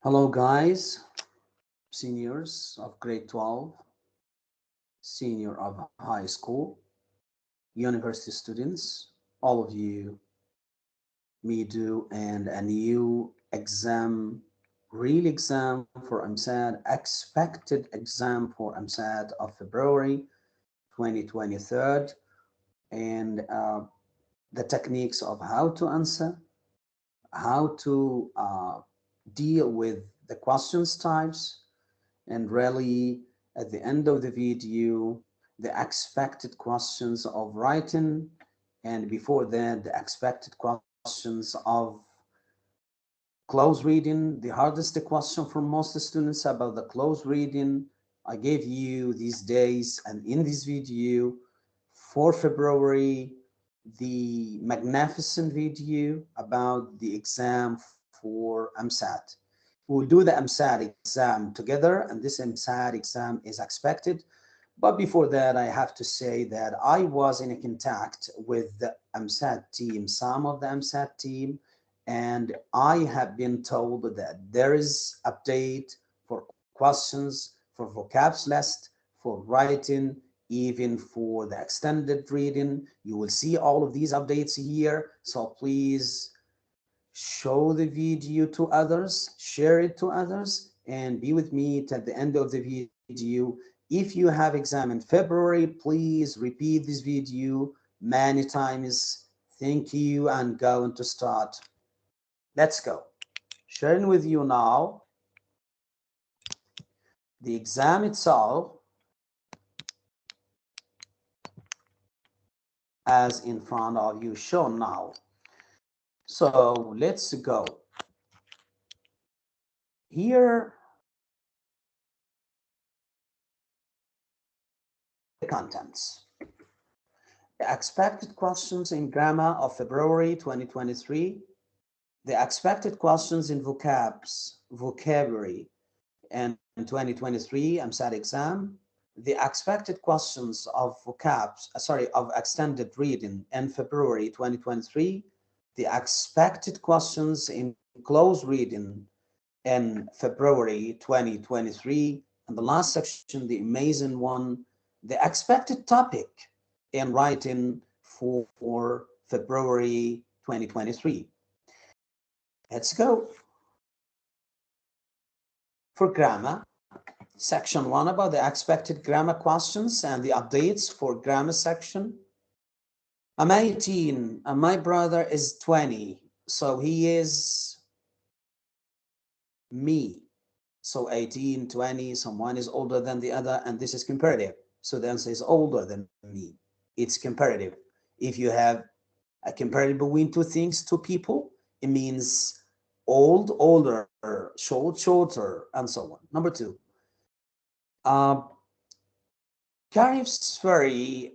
Hello guys, seniors of grade 12, senior of high school, university students, all of you, me do, and a new exam, real exam for EMSAT, expected exam for EMSAT of February 2023, and the techniques of how to answer, how to deal with the questions types, and really at the end of the video the expected questions of writing, and before that the expected questions of close reading. The hardest question for most students about the close reading I gave you these days, and in this video for February, the magnificent video about the exam for EMSAT. We'll do the EMSAT exam together, and this EMSAT exam is expected. But before that, I have to say that I was in contact with the EMSAT team, some of the EMSAT team, and I have been told that there is update for questions, for vocabs list, for writing, even for the extended reading. You will see all of these updates here, so please show the video to others, share it to others, and be with me at the end of the video. If you have exam in February, please repeat this video many times. Thank you, and going to start. Let's go. Sharing with you now the exam itself as in front of you, shown now. So let's go. Here, the contents. The expected questions in grammar of February 2023. The expected questions in vocabulary and 2023 EMSAT exam. The expected questions of of extended reading in February 2023. The expected questions in close reading in February 2023. And the last section, the amazing one, the expected topic in writing for February 2023. Let's go. For grammar, section 1 about the expected grammar questions and the updates for grammar section. I'm 18 and my brother is 20, so he is me. So 18, 20, someone is older than the other, and this is comparative. So the answer is older than me. It's comparative. If you have a comparative between two things, two people, it means old, older, short, shorter, and so on. Number 2. Karif's very,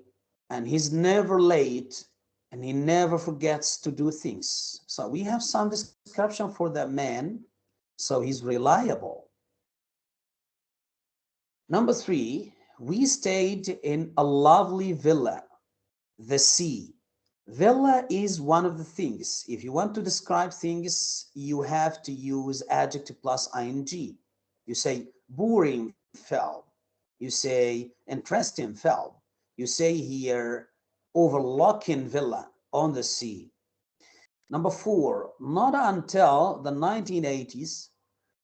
and he's never late, and he never forgets to do things. So we have some description for the man, so he's reliable. Number 3, we stayed in a lovely villa, the sea. Villa is one of the things. If you want to describe things, you have to use adjective plus ing. You say boring fell. You say interesting fell. You say here overlooking villa on the sea. Number 4, not until the 1980s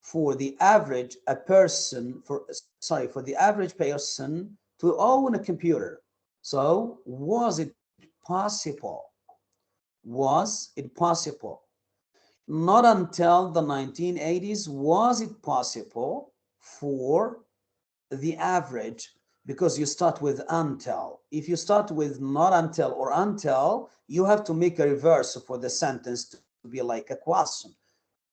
for the average person to own a computer. So was it possible? Was it possible? Not until the 1980s was it possible for the average, because you start with until. If you start with not until or until, you have to make a reverse for the sentence to be like a question.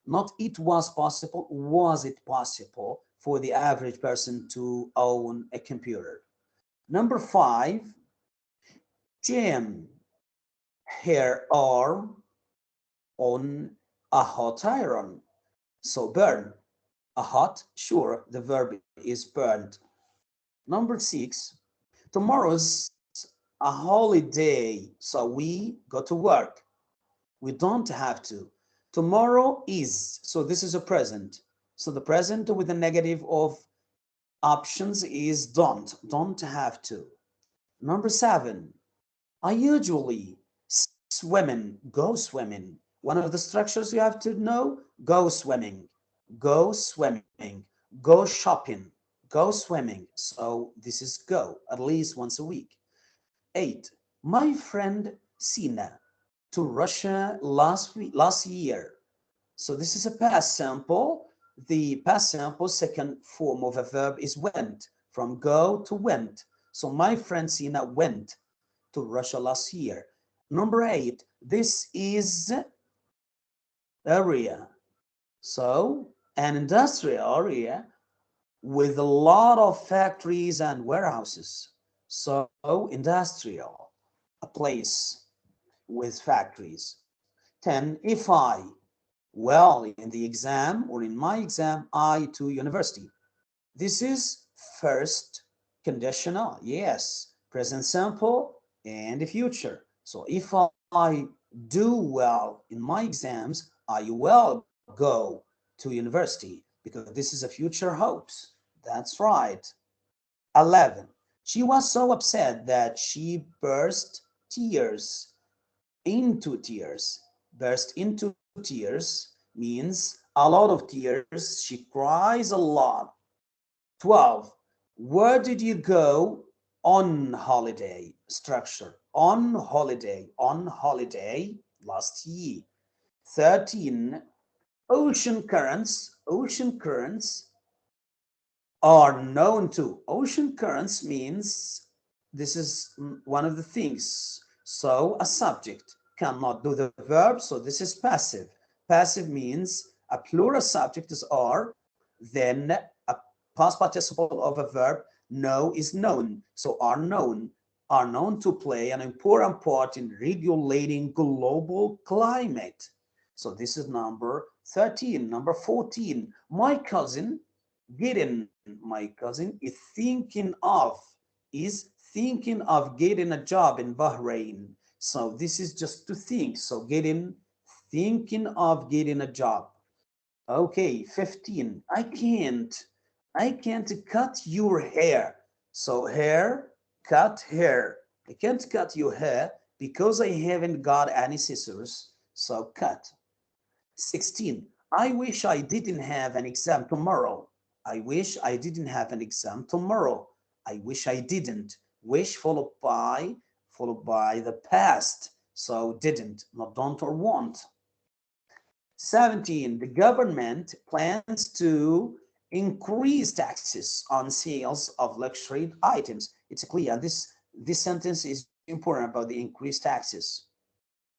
Not it was possible, was it possible for the average person to own a computer? Number 5, Jim her arm on a hot iron. So burn. A hot, sure, the verb is burned. Number 6, tomorrow's a holiday, so we go to work. We don't have to. Tomorrow is, so this is a present. So the present with the negative of options is don't have to. Number 7, I usually go swimming. One of the structures you have to know, go swimming, go shopping, go swimming. So this is go at least once a week. 8, my friend Sina to Russia last year. So this is a past simple. The past simple second form of a verb is went, from go to went. So my friend Sina went to Russia last year. Number 8, this is area. So an industrial area with a lot of factories and warehouses. So industrial, a place with factories. 10, if I, well, in the exam or in my exam, I to university. This is first conditional, yes, present simple and the future. So if I do well in my exams, I will go to university because this is a future hopes. That's right. 11. She was so upset that she tears into tears. Burst into tears means a lot of tears. She cries a lot. 12. Where did you go on holiday? Structure. On holiday last year. 13. Ocean currents are known to. Ocean currents means this is one of the things. So a subject cannot do the verb, so this is passive. Passive means a plural subject is are, then a past participle of a verb, know is known. So are known to play an important part in regulating global climate. So this is number 13. Number 14, my cousin is thinking of getting a job in Bahrain. So this is just to think. So thinking of getting a job. Okay, 15. I can't cut your hair. So cut hair. I can't cut your hair because I haven't got any scissors. So cut. 16. I wish I didn't have an exam tomorrow. I wish I didn't have an exam tomorrow. I wish I didn't. Wish followed by the past. So didn't, not don't or want. 17. The government plans to increase taxes on sales of luxury items. It's clear. This sentence is important about the increased taxes.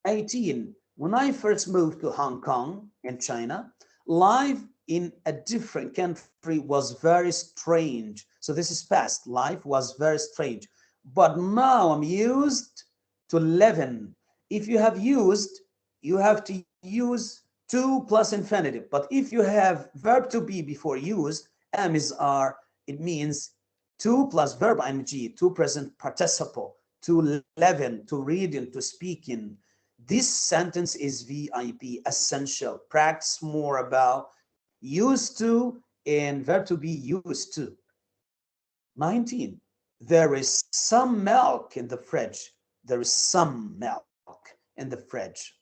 18. When I first moved to Hong Kong in China, life in a different country was very strange. So this is past. Life was very strange. But now I'm used to living. If you have used, you have to use to plus infinitive. But if you have verb to be before used, am is are, it means to plus verb ing, to present participle, to living, to reading, to speaking. This sentence is VIP, essential. Practice more about used to and verb to be used to. 19. There is some milk in the fridge. There is some milk in the fridge.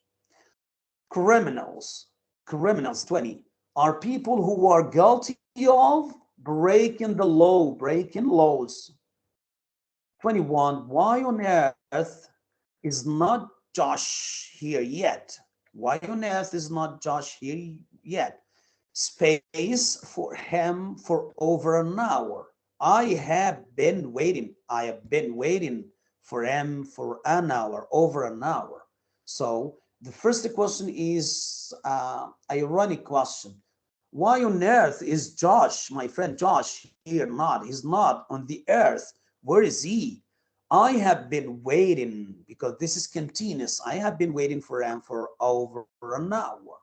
Criminals. 20, are people who are guilty of breaking the law, breaking laws. 21, why on earth is not Josh here yet? Why on earth is not Josh here yet? Space for him for over an hour. I have been waiting for him for an hour, over an hour. So the first question is ironic question. Why on earth is Josh, my friend Josh, here not? He's not on the earth. Where is he? I have been waiting, because this is continuous. I have been waiting for him for over an hour.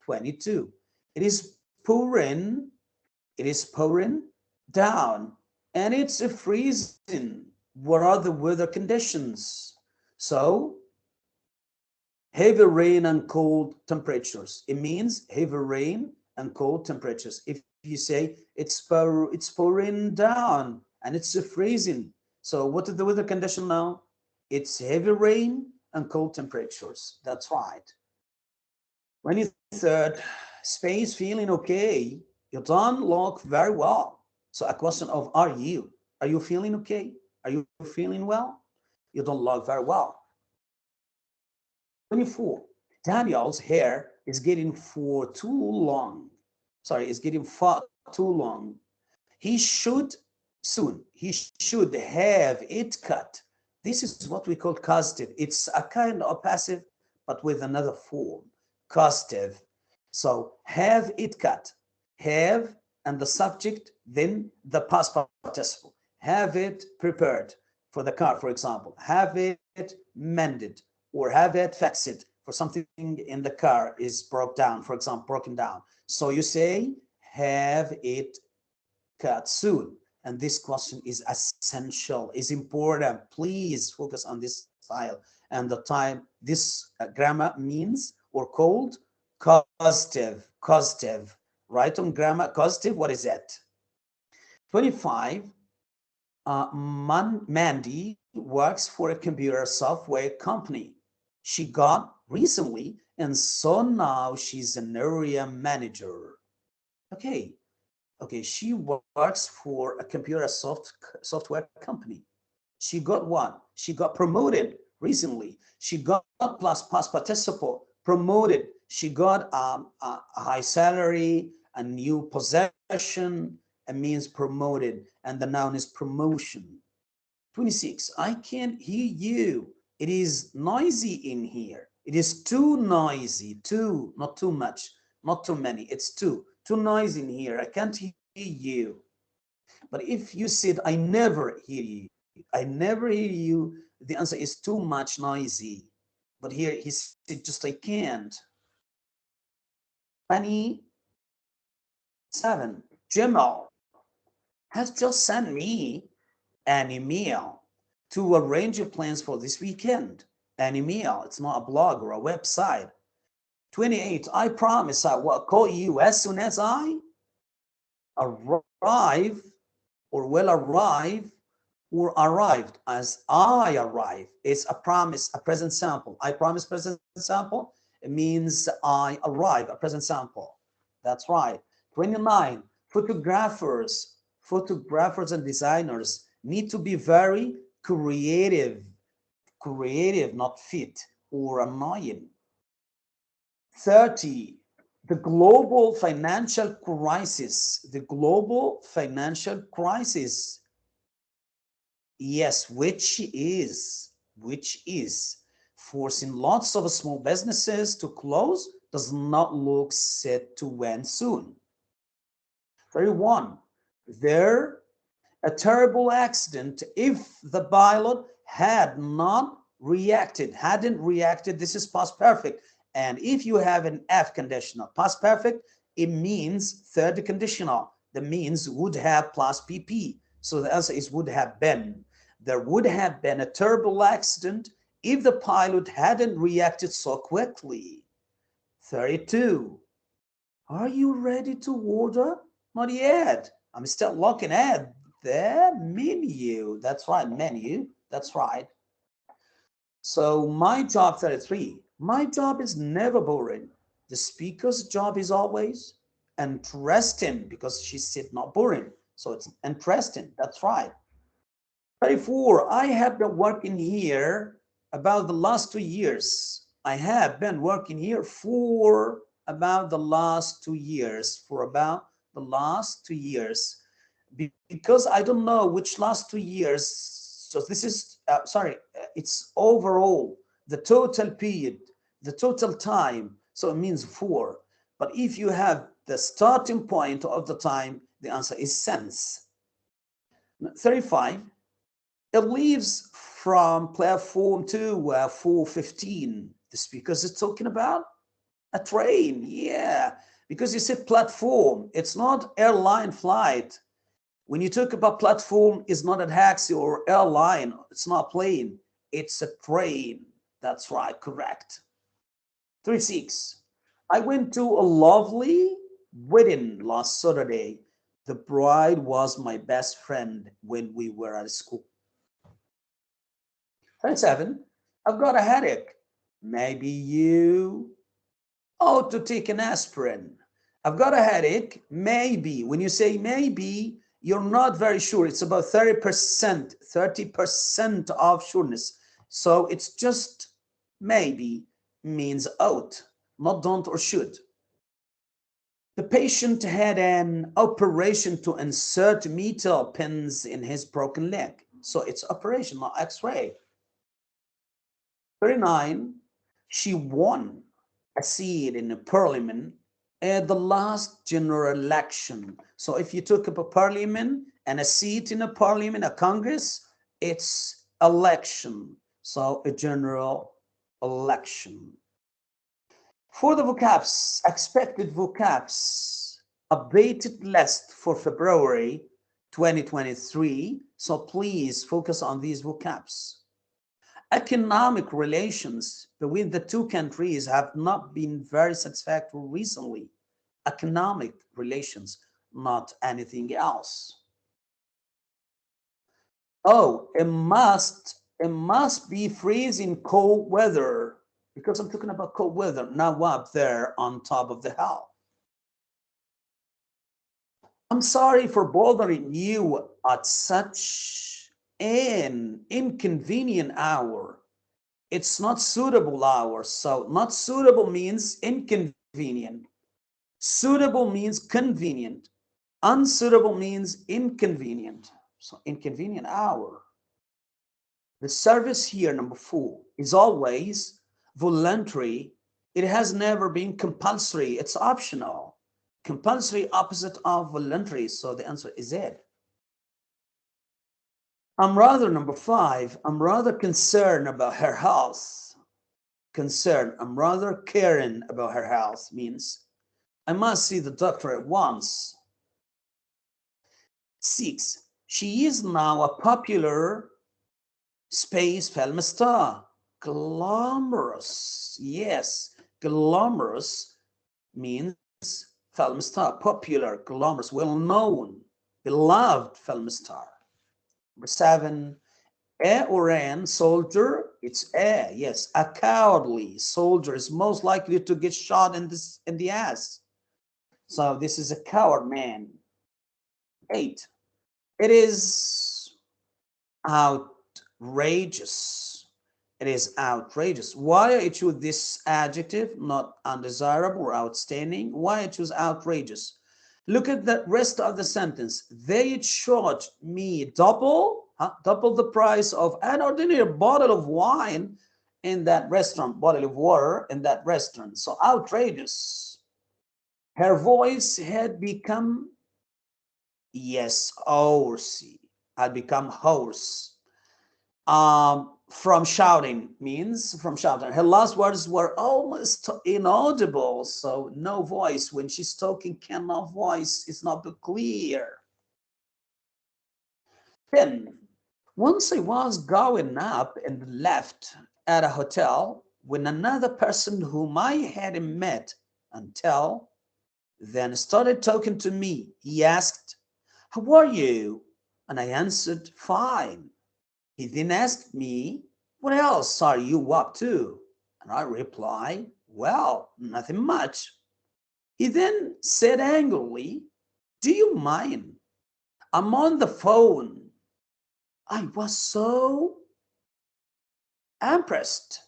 22. It is pouring down, and it's freezing. What are the weather conditions? So heavy rain and cold temperatures. It means heavy rain and cold temperatures. If you say it's pouring down and it's freezing, so what is the weather condition now? It's heavy rain and cold temperatures. That's right. 23rd, space feeling okay. You don't look very well. So a question of are you? Are you feeling okay? Are you feeling well? You don't look very well. 24. Daniel's hair is getting for too long. Sorry, it's getting far too long. He should soon. He should have it cut. This is what we call causative. It's a kind of passive, but with another form. Causative. So have it cut. Have and the subject, then the past participle. Have it prepared for the car, for example. Have it mended or have it fixed for something in the car is broke down, for example, broken down. So you say have it cut soon. And this question is essential, is important. Please focus on this style and the time. This grammar means or called causative. Causative. Right on grammar, causative, what is it? 25. Mandy works for a computer software company. She got recently, and so now she's an area manager. Okay, she works for a computer software company. She got what? She got promoted recently. She got plus past participle promoted. She got a high salary, a new possession. It means promoted, and the noun is promotion. 26. I can't hear you. It is noisy in here. It is too noisy. Too, not too much, not too many. It's too noisy in here. I can't hear you. But if you said, I never hear you, I never hear you, the answer is too much noisy. But here he said, just I can't. 27. Jamal has just sent me an email to arrange your plans for this weekend. An email, it's not a blog or a website. 28. I promise I will call you as soon as I arrive or will arrive or arrived. As I arrive, it's a promise, a present sample. I promise present sample. It means I arrive, a present sample. That's right. 29. Photographers and designers need to be very creative, not fit or annoying. 30. The global financial crisis. Yes, which is forcing lots of small businesses to close, does not look set to end soon. 31. There a terrible accident if the pilot hadn't reacted. This is past perfect. And if you have an F conditional, past perfect, it means third conditional. That means would have plus PP. So the answer is would have been. There would have been a terrible accident if the pilot hadn't reacted so quickly. 32. Are you ready to order? Not yet. I'm still looking at the menu. That's right, menu. That's right. So my job, 33. My job is never boring. The speaker's job is always interesting because she said not boring. So it's interesting. That's right. 34. I have been working here about the last 2 years. I have been working here for about the last 2 years. Because I don't know which last 2 years. So this is, it's overall, the total period, the total time. So it means 4. But if you have the starting point of the time, the answer is since. 35. It leaves from platform 2, 4:15. The speaker is talking about a train. Yeah, because you said platform. It's not airline flight. When you talk about platform, it's not a taxi or airline. It's not a plane. It's a train. That's right, correct. 36. I went to a lovely wedding last Saturday. The bride was my best friend when we were at school. 37. I've got a headache. Maybe you ought to take an aspirin. I've got a headache. Maybe. When you say maybe, you're not very sure. It's about 30% of sureness. So it's just maybe means ought, not don't or should. The patient had an operation to insert metal pins in his broken leg. So it's operation, not x-ray. 39. She won a seat in a parliament at the last general election. So if you took up a parliament and a seat in a parliament, a congress, it's election. So a general election. For the vocabs, expected vocabs, updated list for February 2023. So please focus on these vocabs. Economic relations between the two countries have not been very satisfactory recently. Economic relations, not anything else. Oh, it must be freezing cold weather, because I'm talking about cold weather, now up there on top of the hill. I'm sorry for bothering you at such an inconvenient hour. It's not suitable hour. So not suitable means inconvenient. Suitable means convenient. Unsuitable means inconvenient. So inconvenient hour. The service here, number 4, is always voluntary. It has never been compulsory. It's optional. Compulsory opposite of voluntary. So the answer is it. Number 5, I'm rather concerned about her health. Concerned, I'm rather caring about her health means I must see the doctor at once. 6, she is now a popular space film star. Glamorous, yes, glamorous means film star, popular, glamorous, well-known, beloved film star. Number 7, a or an soldier, it's a, yes, a cowardly soldier is most likely to get shot in the ass. So this is a coward man. 8, it is outrageous. It is outrageous. Why I choose this adjective, not undesirable or outstanding? Why I choose outrageous? Look at the rest of the sentence. They charged me double the price of an ordinary bottle of wine in that restaurant, bottle of water in that restaurant. So outrageous. Her voice had become, yes, hoarsey, had become hoarse. From shouting means from shouting. Her last words were almost inaudible, so no voice. When she's talking, cannot voice is not clear. 10. Once I was going up and left at a hotel when another person whom I hadn't met until then started talking to me. He asked, "How are you?" And I answered, "Fine." He then asked me, "What else are you up to?" And I replied, "Well, nothing much." He then said angrily, "Do you mind? I'm on the phone." I was so impressed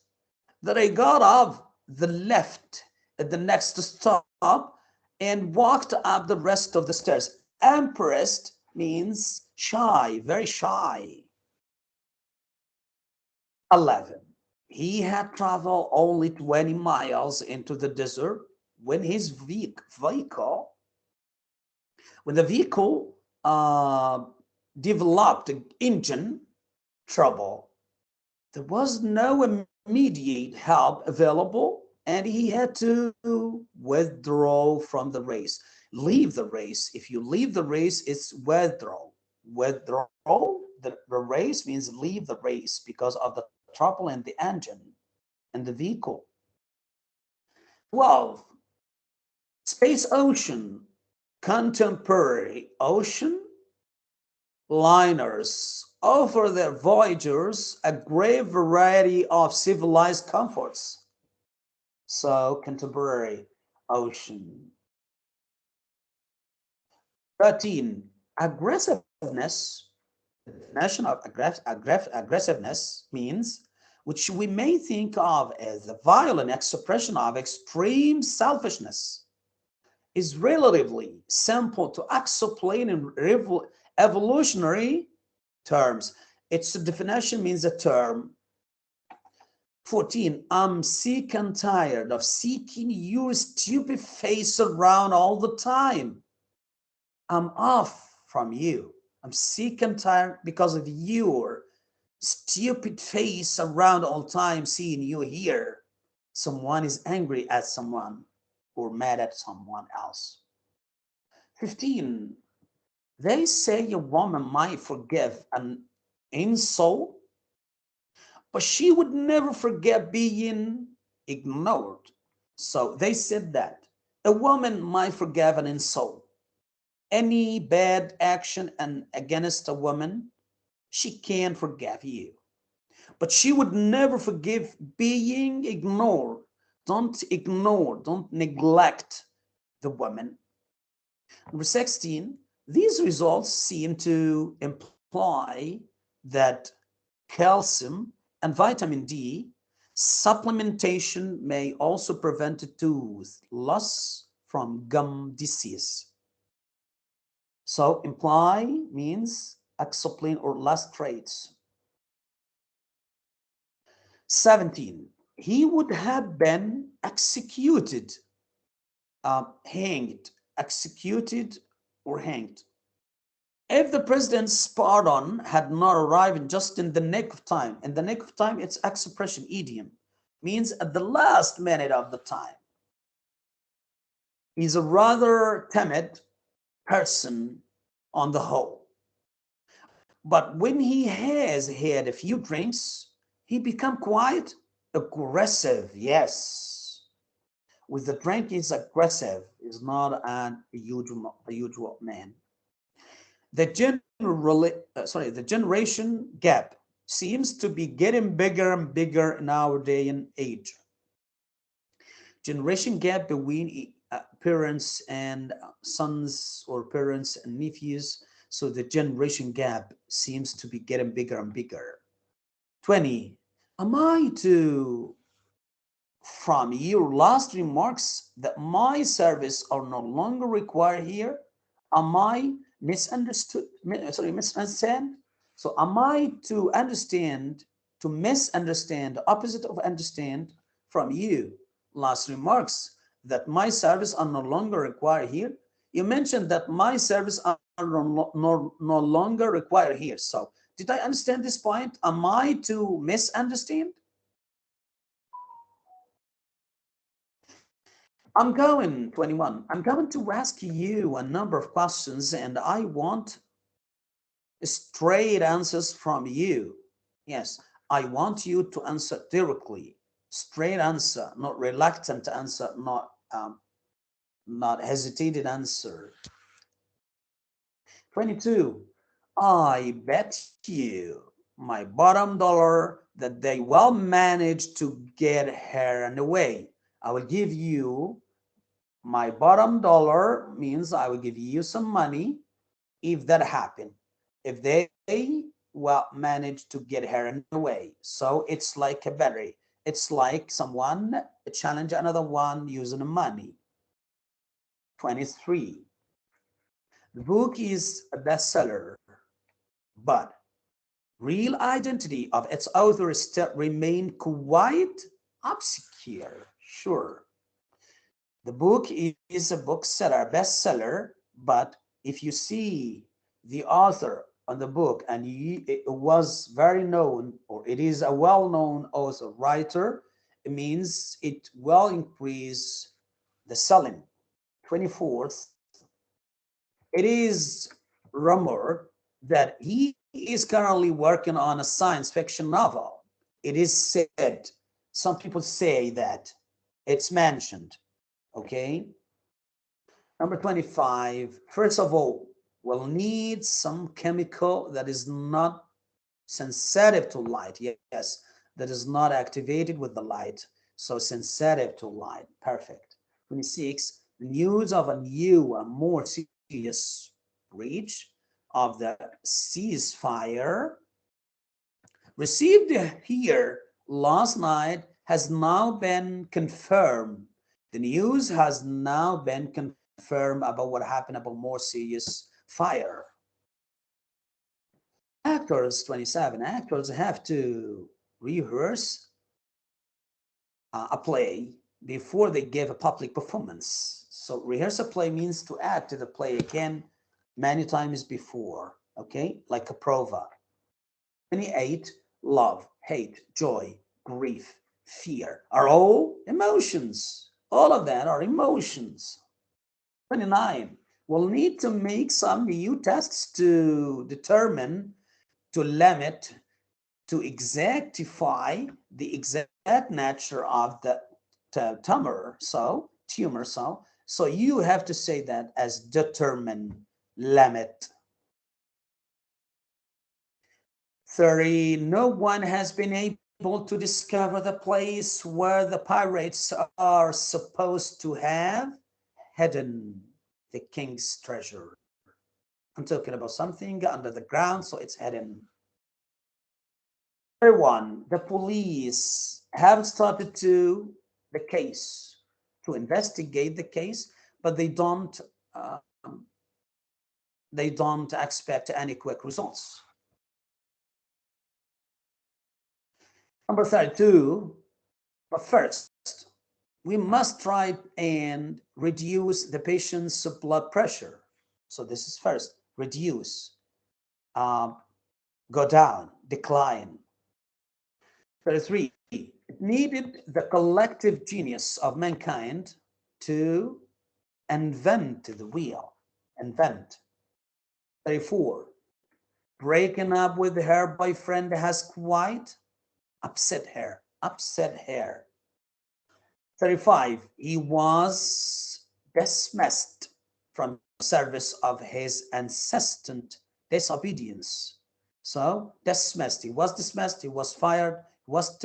that I got off the left at the next stop and walked up the rest of the stairs. Impressed means shy, very shy. 11. He had traveled only 20 miles into the desert when his vehicle, when the vehicle developed engine trouble. There was no immediate help available, and he had to withdraw from the race. Leave the race. If you leave the race, it's withdraw. Withdraw the race means leave the race because of the trouble in the engine and the vehicle. 12. Space ocean, contemporary ocean liners offer their voyagers a great variety of civilized comforts. So, contemporary ocean. 13. Aggressiveness. The definition of aggressiveness means, which we may think of as the violent expression of extreme selfishness, is relatively simple to explain in evolutionary terms. Its definition means a term. 14. I'm sick and tired of seeing your stupid face around all the time. I'm off from you. I'm sick and tired because of your stupid face around all time seeing you here. Someone is angry at someone or mad at someone else. 15. They say a woman might forgive an insult, but she would never forget being ignored. So they said that a woman might forgive an insult, any bad action and against a woman, she can forgive you. But she would never forgive being ignored. Don't ignore, don't neglect the woman. Number 16, these results seem to imply that calcium and vitamin D supplementation may also prevent tooth loss from gum disease. So imply means explain or illustrates. 17. He would have been executed, hanged, executed or hanged, if the president's pardon had not arrived just in the nick of time. In the nick of time, it's expression, idiom, means at the last minute of the time. He's a rather timid person on the whole. But when he has had a few drinks, he become quite aggressive. Yes. With the drink, he's aggressive. He's not a usual man. The generation gap seems to be getting bigger and bigger in our day and age. Generation gap between parents and sons or parents and nephews. So the generation gap seems to be getting bigger and bigger. 20. Am I to, from your last remarks, that my service are no longer required here? Am I misunderstand? So am I to understand, to misunderstand, the opposite of understand from you last remarks, that my service are no longer required here? You mentioned that my service are no longer required here. So did I understand this point? Am I to misunderstand? I'm going, 21. I'm going to ask you a number of questions and I want straight answers from you. Yes, I want you to answer directly. Straight answer, not reluctant answer, not hesitated answer. 22. I bet you my bottom dollar that they will manage to get her and away. I will give you my bottom dollar, means I will give you some money if that happen, if they will manage to get her away. So it's like a battery. It's like someone challenge another one using money. 23. The book is a bestseller, but real identity of its author still remain quite obscure. Sure, the book is a bookseller, bestseller, but if you see the author on the book and it was very known, or it is a well-known author, writer, it means it will increase the selling. 24th, it is rumored that he is currently working on a science fiction novel. It is said, some people say that it's mentioned, okay? Number 25, first of all, we'll need some chemical that is not sensitive to light. Yes, that is not activated with the light. So sensitive to light. Perfect. 26, news of a new and more serious breach of the ceasefire received here last night has now been confirmed. The news has now been confirmed about what happened, about more serious fire. Actors, 27, actors have to rehearse a play before they give a public performance. So rehearse a play means to act the play again many times before, okay? Like a prova. 28, love, hate, joy, grief, fear are all emotions. All of that are emotions. 29, we'll need to make some new tests to determine, to limit, to exactify the exact nature of the tumor. So you have to say that as determine, limit. 30, no one has been able to discover the place where the pirates are supposed to have hidden the king's treasure. I'm talking about something under the ground, so it's hidden. 31, the police have started to investigate the case, but they don't expect any quick results. Number 32, but first, we must try and reduce the patient's blood pressure. So this is first, reduce, go down, decline. 33, it needed the collective genius of mankind to invent the wheel. Invent. 34, breaking up with her boyfriend has quite upset her. 35, he was dismissed from service of his insistent disobedience. So dismissed, he was fired, he was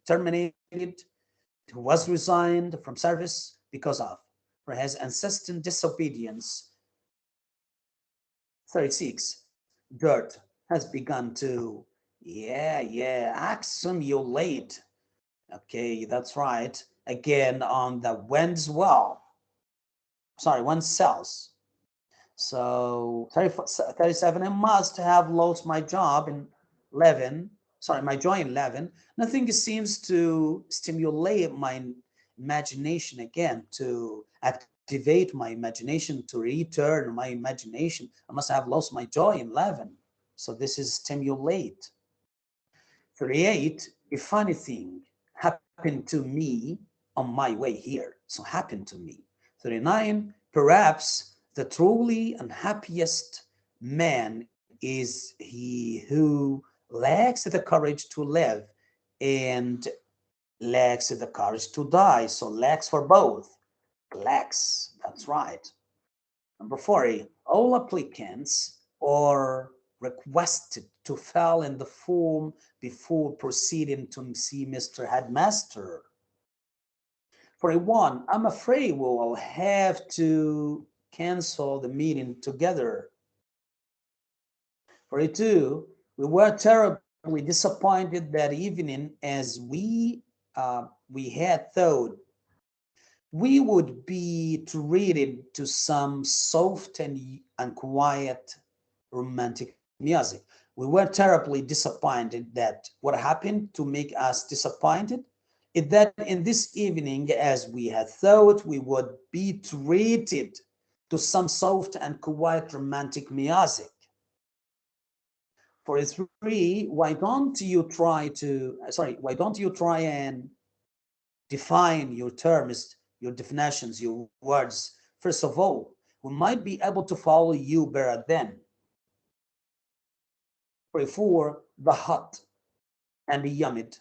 terminated, he was resigned from service because of for his insistent disobedience. 36, dirt has begun to accumulate. Okay, that's right. Again on the wind cells. So 37, I must have lost my job in 11. My joy in 11. Nothing seems to stimulate my imagination again, to activate my imagination, to return my imagination. I must have lost my joy in 11. So this is stimulate. 38, a funny thing happened to me on my way here. So happened to me. 39, perhaps the truly unhappiest man is he who lacks the courage to live and lacks the courage to die. So lacks for both. Lacks, that's right. Number 40, all applicants are requested to fill in the form before proceeding to see Mr. Headmaster. 41, I'm afraid we will have to cancel the meeting together. 42, we were terribly disappointed that evening as we had thought we would be treated to some soft and quiet romantic music. We were terribly disappointed that what happened to make us disappointed is that in this evening, as we had thought we would be treated to some soft and quiet romantic music. 43, why don't you try and define your terms, your definitions, your words? First of all, we might be able to follow you better then. 44, the hot and the humid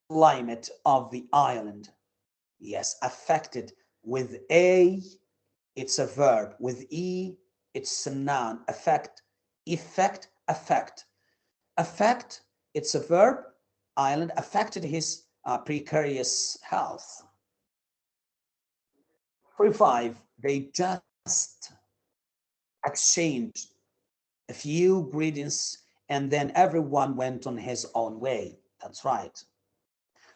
climate of the island, yes, affected with a it's a verb. With E, it's a noun. Affect, effect, affect. Affect, it's a verb. Island affected his precarious health. 45, they just exchanged a few greetings and then everyone went on his own way. That's right.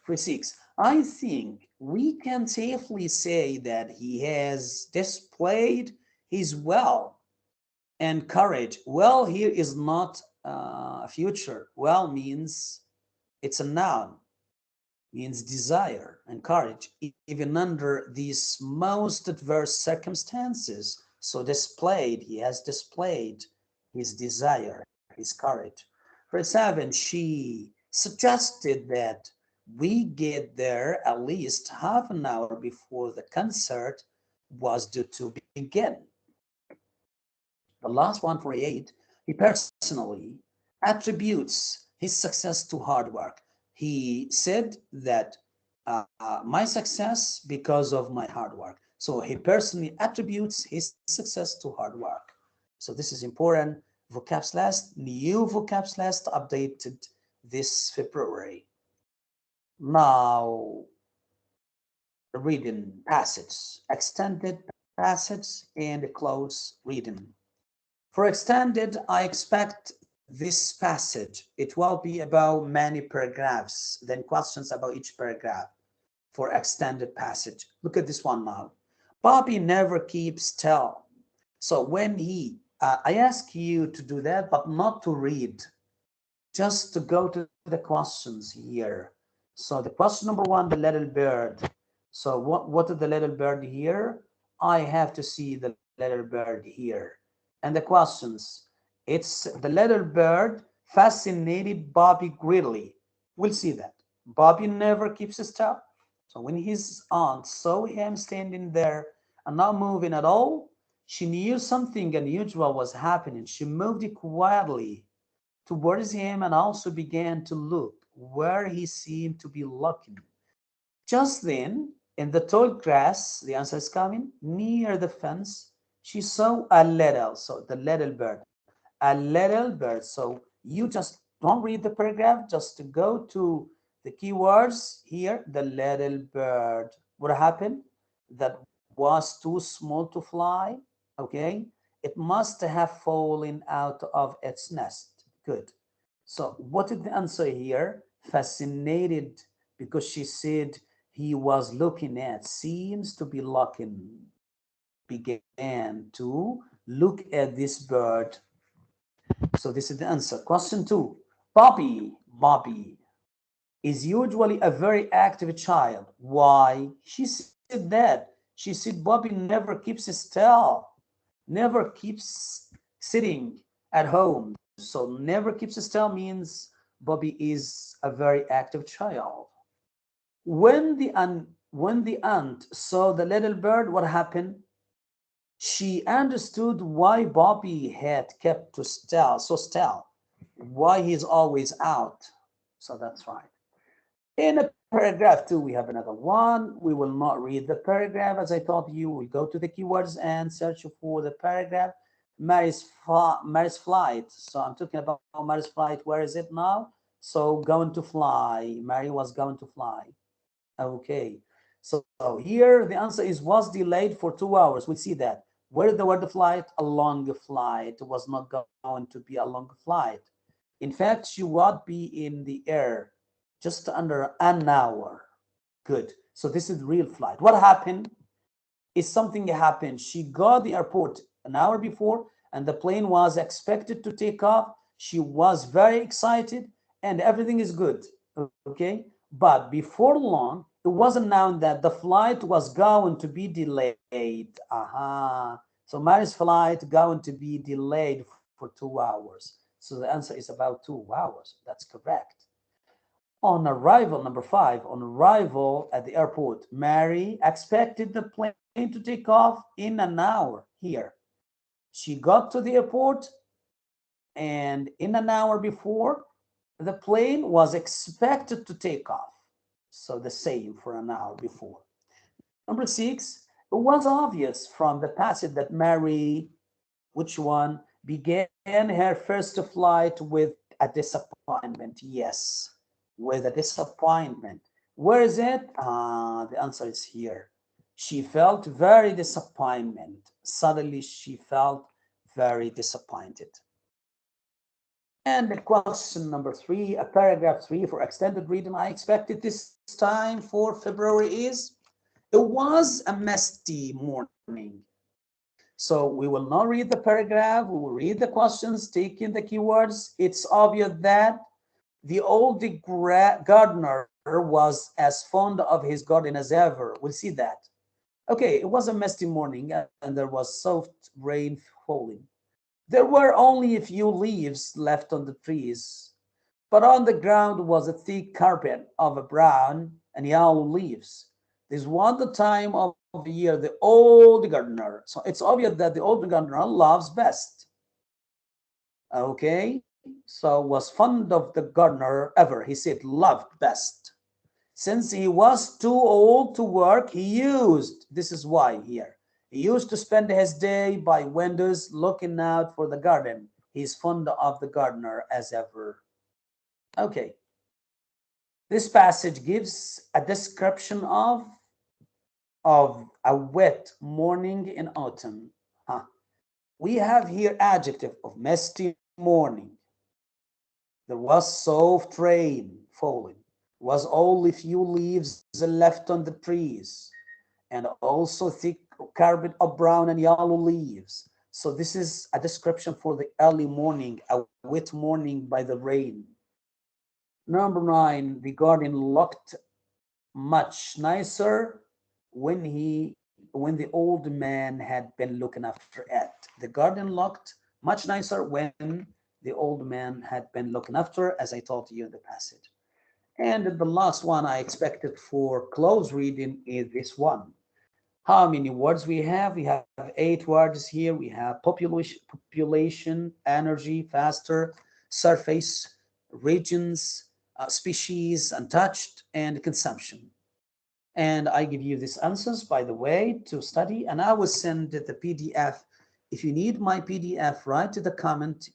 46, I think we can safely say that he has displayed his will and courage. Well here is not a future. Well means it's a noun, means desire and courage, even under these most adverse circumstances. So displayed, he has displayed his desire, his courage. 47, she suggested that we get there at least half an hour before the concert was due to begin. The last one, 48, he personally attributes his success to hard work. He said that my success because of my hard work. So he personally attributes his success to hard work. So this is important. Vocabs list, new vocabs list updated this February. Now, reading passage, extended passage and close reading. For extended, I expect this passage, it will be about many paragraphs, then questions about each paragraph. For extended passage, look at this one now. Bobby never keeps still. So when I ask you to do that, but not to read, just to go to the questions here. So the question number one, the little bird. So what is the little bird here? I have to see the little bird here. And the questions, it's the little bird fascinated Bobby greatly. We'll see that. Bobby never keeps still. So when his aunt saw him standing there and not moving at all, she knew something unusual was happening. She moved quietly towards him and also began to look where he seemed to be looking. Just then, in the tall grass, the answer is coming, near the fence, she saw a little, so the little bird, a little bird. So you just don't read the paragraph, just to go to the keywords here, the little bird. What happened? That was too small to fly, okay? It must have fallen out of its nest. Good. So what is the answer here? Fascinated, because she said he was looking at, seems to be looking, began to look at this bird. So this is the answer. Question two. Bobby is usually a very active child. Why? She said that. She said Bobby never keeps still, never keeps sitting at home. So never keeps still means Bobby is a very active child. When the aunt saw the little bird, what happened? She understood why Bobby had kept to so still, why he's always out. So that's right. In a paragraph two, we have another one. We will not read the paragraph. As I told you, we'll go to the keywords and search for the paragraph. Mary's flight. So I'm talking about Mary's flight. Where is it now? So going to fly. Mary was going to fly. Okay. So here the answer is was delayed for 2 hours. We see that. Where is the word flight? A long flight. It was not going to be a long flight. In fact, she would be in the air just under an hour. Good. So this is real flight. What happened is something happened. She got the airport an hour before and the plane was expected to take off. She was very excited and everything is good. Okay. But before long, it was announced that the flight was going to be delayed. So Mary's flight going to be delayed for 2 hours. So the answer is about 2 hours. That's correct. On arrival, number five, on arrival at the airport, Mary expected the plane to take off in an hour here. She got to the airport and in an hour before, the plane was expected to take off. So the same for an hour before. Number six, It was obvious from the passage that Mary, which one, began her first flight with a disappointment. Yes, with a disappointment. Where is it? The answer is here. She felt very disappointment. Suddenly she felt very disappointed. And the question number 3, a paragraph 3 for extended reading I expected this time for February is, it was a misty morning. So we will not read the paragraph, we will read the questions, taking the keywords. It's obvious that the old gardener was as fond of his garden as ever. We'll see that. Okay, it was a misty morning and there was soft rain falling. There were only a few leaves left on the trees, but on the ground was a thick carpet of brown and yellow leaves. This was the time of the year the old gardener, so it's obvious that the old gardener loves best. Okay, so was fond of the gardener ever. He said loved best. Since he was too old to work, he used, this is why here, he used to spend his day by windows looking out for the garden. He's fond of the gardener as ever. Okay. This passage gives a description of a wet morning in autumn. We have here adjective of misty morning. There was soft rain falling. Was only few leaves left on the trees, and also thick carpet of brown and yellow leaves. So this is a description for the early morning, a wet morning by the rain. Number 9, the garden looked much nicer when the old man had been looking after it. The garden looked much nicer when the old man had been looking after, as I told you in the passage. And the last one I expected for close reading is this one. How many words we have? We have 8 words here. We have population, energy, faster, surface, regions, species, untouched, and consumption. And I give you these answers, by the way, to study, and I will send the PDF. If you need my PDF, write to the comment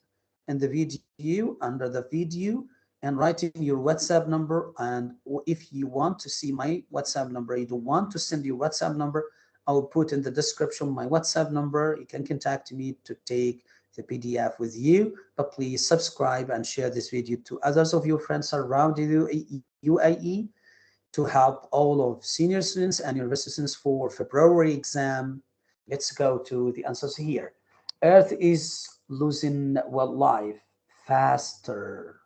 in the video, under the video, and write in your WhatsApp number. And if you want to see my WhatsApp number, you don't want to send your WhatsApp number, I will put in the description my WhatsApp number. You can contact me to take the PDF with you, but please subscribe and share this video to others of your friends around the UAE to help all of senior students and university students for February exam. Let's go to the answers here. Earth is losing wildlife faster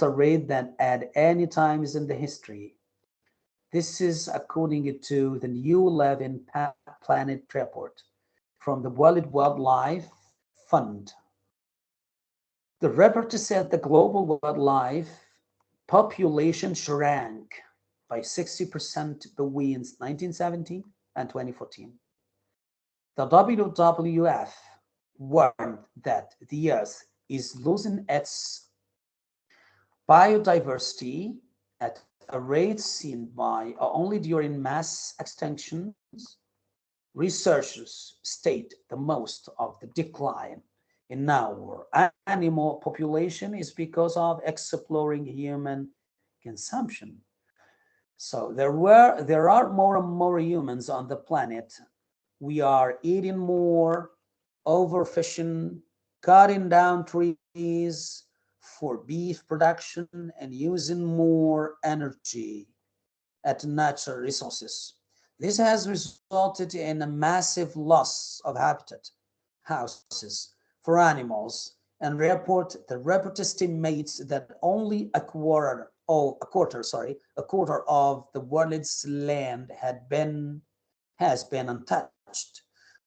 rate than at any times in the history. This is according to the new 11 Planet report from the World Wildlife Fund. The report said the global wildlife population shrank by 60% between 1970 and 2014. The WWF warned that the Earth is losing its biodiversity at a rate seen by only during mass extinctions. Researchers state the most of the decline in our animal population is because of exploring human consumption. So there are more and more humans on the planet. We are eating more, overfishing, cutting down trees for beef production, and using more energy at natural resources. This has resulted in a massive loss of habitat, houses for animals, and the report estimates that only a quarter of the world's land has been untouched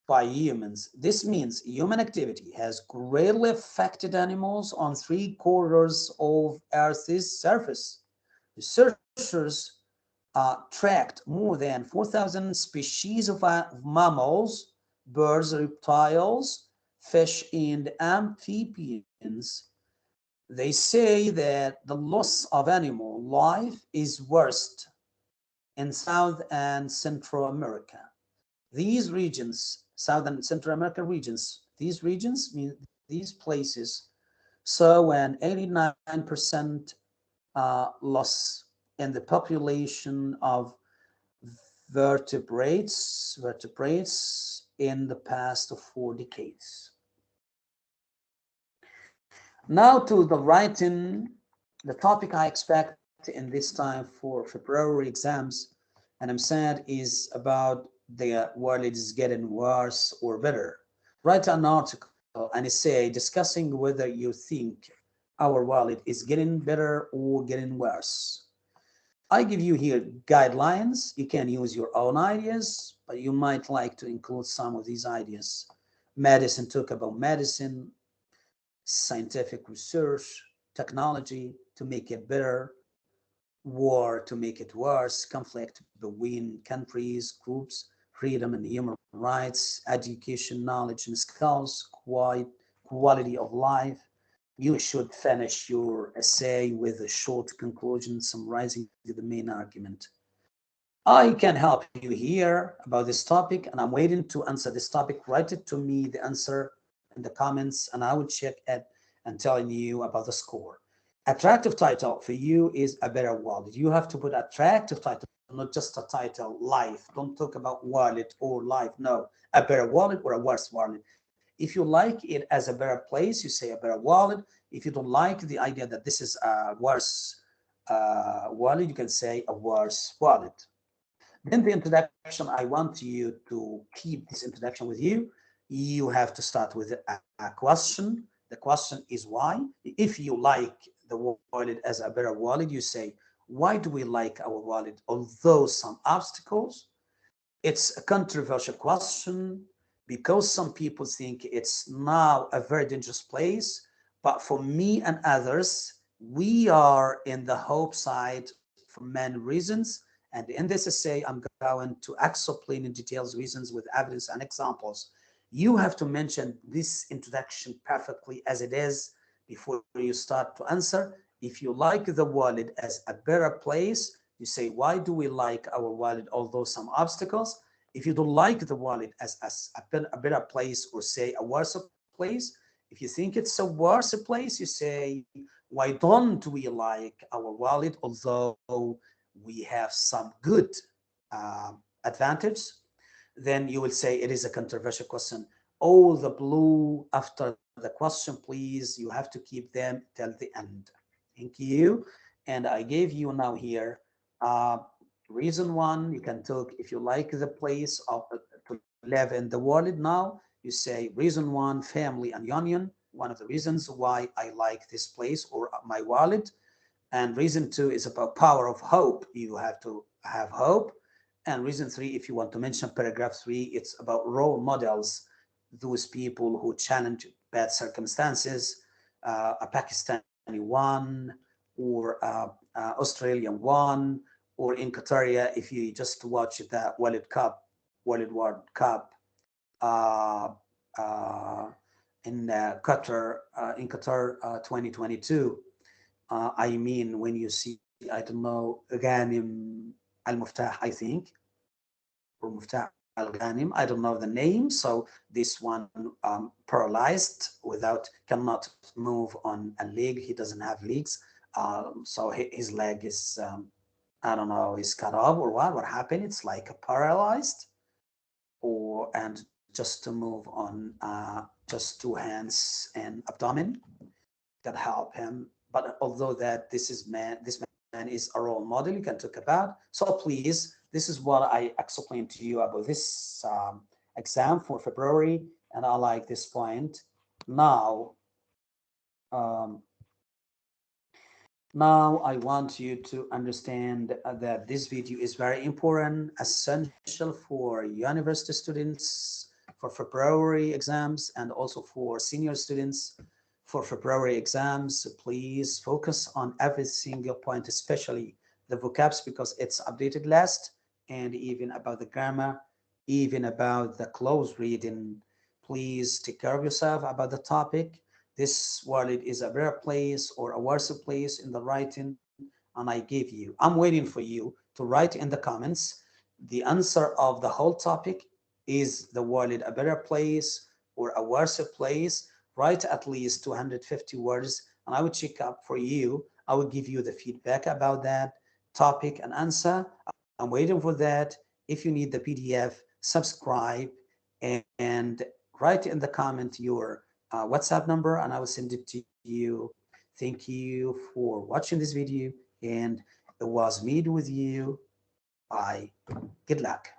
by humans. This means human activity has greatly affected animals on 3/4 of Earth's surface. Researchers tracked more than 4,000 species of mammals, birds, reptiles, fish, and amphibians. They say that the loss of animal life is worst in South and Central America. These regions, South and Central America regions, these regions mean these places saw an 89% loss in the population of vertebrates in the past 4 decades. Now to the writing, the topic I expect in this time for February exams and EMSAT is about the world is getting worse or better. Write an article, an essay discussing whether you think our world is getting better or getting worse. I give you here guidelines. You can use your own ideas, but you might like to include some of these ideas. Medicine, talk about medicine, scientific research, technology to make it better, war to make it worse, conflict between countries, groups, freedom and human rights, education, knowledge and skills, quality of life. You should finish your essay with a short conclusion summarizing the main argument. I can help you here about this topic, and I'm waiting to answer this topic. Write it to me, the answer in the comments, and I will check it and telling you about the score. Attractive title for you is A Better World. You have to put attractive title, not just a title, life. Don't talk about world or life. No, a better world or a worse world. If you like it as a better place, you say a better world. If you don't like the idea that this is a worse world, you can say a worse world. Then the introduction, I want you to keep this introduction with you. You have to start with a question. The question is why. If you like the world as a better world, you say, why do we like our world? Although some obstacles, it's a controversial question because some people think it's now a very dangerous place. But for me and others, we are in the hope side for many reasons. And in this essay, I'm going to explain in details reasons with evidence and examples. You have to mention this introduction perfectly as it is before you start to answer. If you like the world as a better place, you say, why do we like our world, although some obstacles? If you don't like the world as a better place, or say a worse place, if you think it's a worse place, you say, why don't we like our world, although we have some good advantage? Then you will say it is a controversial question. All the blue after the question, please, you have to keep them till the end. Thank you. And I gave you now here reason one. You can talk if you like the place of to live in the world now. You say reason one, family and union. One of the reasons why I like this place or my world. And reason two is about power of hope. You have to have hope. And reason three, if you want to mention paragraph three, it's about role models, those people who challenge bad circumstances, a Pakistani one, or Australian one, or in Qatar, if you just watch the World Cup uh, uh, in Qatar 2022. I mean, when you see, I don't know, Ghanim al-Muftah, I think, or Muftah al-Ghanim, I don't know the name. So this one paralyzed cannot move on a leg. He doesn't have legs. So his leg is, I don't know, is cut off or what happened? It's like a paralyzed, and just to move on, just two hands and abdomen that help him. But although that this man is a role model you can talk about. So please, this is what I explained to you about this exam for February, and I like this point. Now, now I want you to understand that this video is very important, essential for university students, for February exams, and also for senior students. For February exams, please focus on every single point, especially the vocabs, because it's updated last, and even about the grammar, even about the close reading. Please take care of yourself about the topic. This world is a better place or a worse place in the writing, and I'm waiting for you to write in the comments the answer of the whole topic. Is the world a better place or a worse place? Write at least 250 words and I will check up for you. I will give you the feedback about that topic and answer. I'm waiting for that. If you need the PDF, subscribe and write in the comment your WhatsApp number and I will send it to you. Thank you for watching this video and it was me with you. Bye. Good luck.